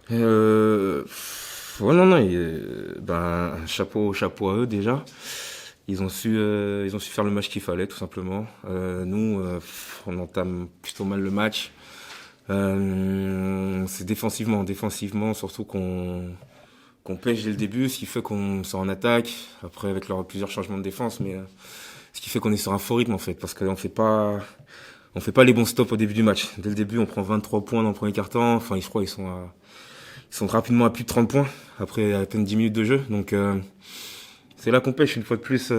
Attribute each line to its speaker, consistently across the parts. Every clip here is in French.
Speaker 1: Ouais, non, non, chapeau à eux déjà. Ils ont su faire le match qu'il fallait, tout simplement. Nous, on entame plutôt mal le match. C'est défensivement, surtout qu'on pêche dès le début, ce qui fait qu'on sort en attaque. Après, avec plusieurs changements de défense, mais ce qui fait qu'on est sur un faux rythme en fait, parce qu'on on fait pas les bons stops au début du match. Dès le début, on prend 23 points dans le premier quart-temps. Enfin, je crois ils sont rapidement à plus de 30 points après à peine 10 minutes de jeu. Donc c'est là qu'on pêche une fois de plus.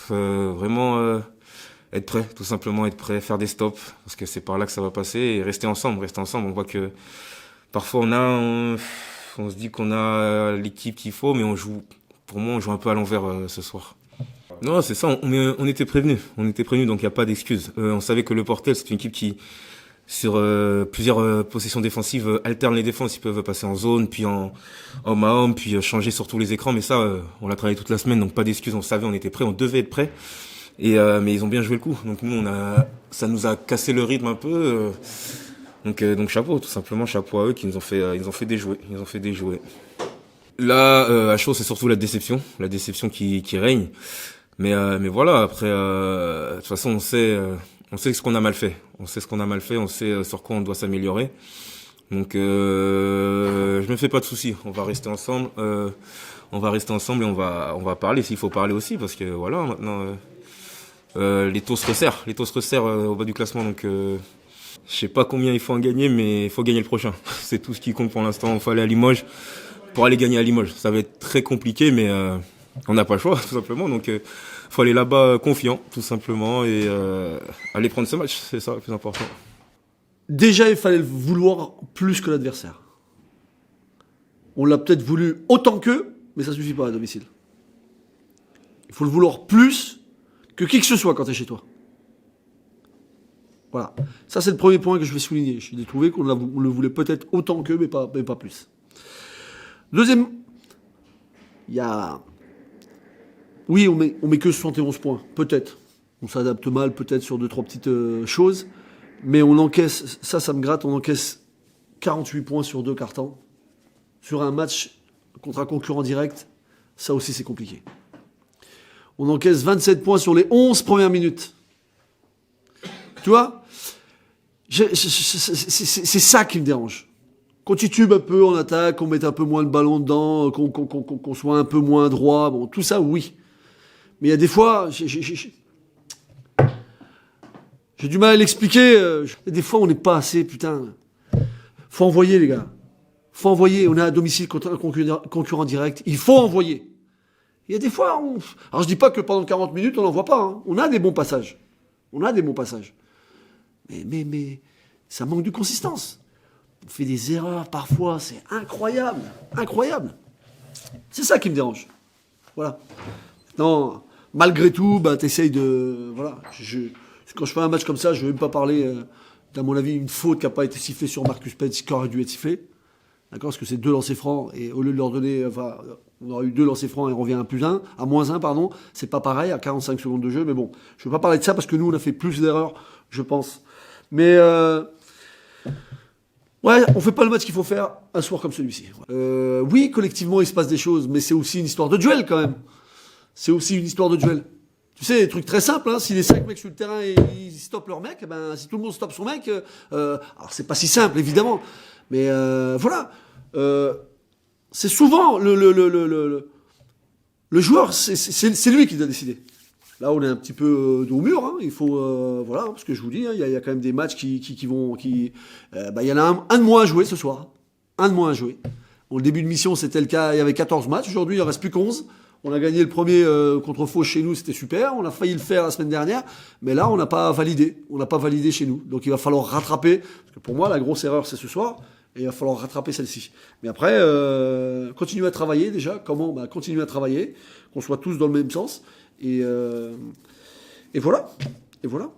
Speaker 1: Vraiment être prêt, tout simplement être prêt, faire des stops, parce que c'est par là que ça va passer et rester ensemble. Rester ensemble. On voit que parfois on se dit qu'on a l'équipe qu'il faut, mais pour moi, on joue un peu à l'envers ce soir. Non, c'est ça, on était prévenus. On était prévenus, donc il n'y a pas d'excuse. On savait que le Portel, c'est une équipe qui, sur plusieurs possessions défensives, alterne les défenses. Ils peuvent passer en zone, puis en homme à homme, puis changer sur tous les écrans. Mais ça, on l'a travaillé toute la semaine, donc pas d'excuses. On savait, on était prêts, on devait être prêts. Mais ils ont bien joué le coup. Donc nous, ça nous a cassé le rythme un peu. Donc chapeau, tout simplement chapeau à eux qui ils ont fait déjouer. Ils ont fait déjouer. Là, à chaud, c'est surtout la déception qui règne. Mais voilà, après, de toute façon, on sait ce qu'on a mal fait. On sait ce qu'on a mal fait, on sait sur quoi on doit s'améliorer. Donc, je me fais pas de soucis. On va rester ensemble. Et on va parler s'il faut parler aussi, parce que voilà, maintenant, les taux se resserrent. Les taux se resserrent au bas du classement. Donc, je sais pas combien il faut en gagner, mais il faut gagner le prochain. C'est tout ce qui compte pour l'instant. Il faut aller à Limoges pour aller gagner à Limoges. Ça va être très compliqué, mais on n'a pas le choix, tout simplement. Donc, faut aller là-bas confiant, tout simplement, et aller prendre ce match. C'est ça le plus important.
Speaker 2: Déjà, il fallait le vouloir plus que l'adversaire. On l'a peut-être voulu autant qu'eux, mais ça suffit pas à domicile. Il faut le vouloir plus que qui que ce soit quand tu es chez toi. Voilà. Ça, c'est le premier point que je vais souligner. J'ai trouvé qu'on le voulait peut-être autant qu'eux, mais pas plus. Deuxième, il y a... Oui, on met que 71 points, peut-être. On s'adapte mal, peut-être, sur 2-3 petites choses. Mais on encaisse, ça me gratte, on encaisse 48 points sur 2 cartons. Sur un match contre un concurrent direct, ça aussi c'est compliqué. On encaisse 27 points sur les 11 premières minutes. Tu vois, c'est ça qui me dérange. Qu'on titube un peu en attaque, qu'on mette un peu moins le ballon dedans, qu'on soit un peu moins droit, bon, tout ça, oui. Mais il y a des fois, j'ai du mal à l'expliquer. Des fois, on n'est pas assez, putain. Faut envoyer, les gars. Faut envoyer. On est à domicile contre un concurrent direct. Il faut envoyer. Il y a des fois, alors je dis pas que pendant 40 minutes, on n'envoie pas. Hein. On a des bons passages. Mais ça manque de consistance. On fait des erreurs parfois. C'est incroyable. Incroyable. C'est ça qui me dérange. Voilà. Non, malgré tout, bah, t'essayes de... Voilà. Quand je fais un match comme ça, je ne veux même pas parler, d'à mon avis, une faute qui n'a pas été sifflée sur Marcus Pence, qui aurait dû être sifflée. D'accord? Parce que c'est 2 lancers francs, et au lieu de leur donner... Enfin, on aurait eu 2 lancers francs et on revient à -1, pardon. C'est pas pareil, à 45 secondes de jeu, mais bon. Je ne veux pas parler de ça parce que nous, on a fait plus d'erreurs, je pense. Mais... Ouais, on fait pas le match qu'il faut faire un soir comme celui-ci. Oui, collectivement, il se passe des choses, mais c'est aussi une histoire de duel, quand même. C'est aussi une histoire de duel. Tu sais, des trucs très simples, hein. Si les 5 mecs sur le terrain ils stoppent leur mec, ben, si tout le monde stoppe son mec, alors c'est pas si simple, évidemment. Mais voilà. C'est souvent le joueur, c'est lui qui doit décider. Là, on est un petit peu dos au mur. Hein. Il faut, voilà, parce que je vous dis, hein, il y a quand même des matchs il y en a un de moins à jouer ce soir. Un de moins à jouer. Au début de mission, c'était le cas, il y avait 14 matchs. Aujourd'hui, il en reste plus qu'11. On a gagné le premier contre Faux chez nous, c'était super. On a failli le faire la semaine dernière, mais là, on n'a pas validé. On n'a pas validé chez nous. Donc, il va falloir rattraper. Parce que pour moi, la grosse erreur, c'est ce soir. Et il va falloir rattraper celle-ci. Mais après, continuer à travailler déjà. Comment? Bah, continuer à travailler. Qu'on soit tous dans le même sens. Et voilà. Et voilà.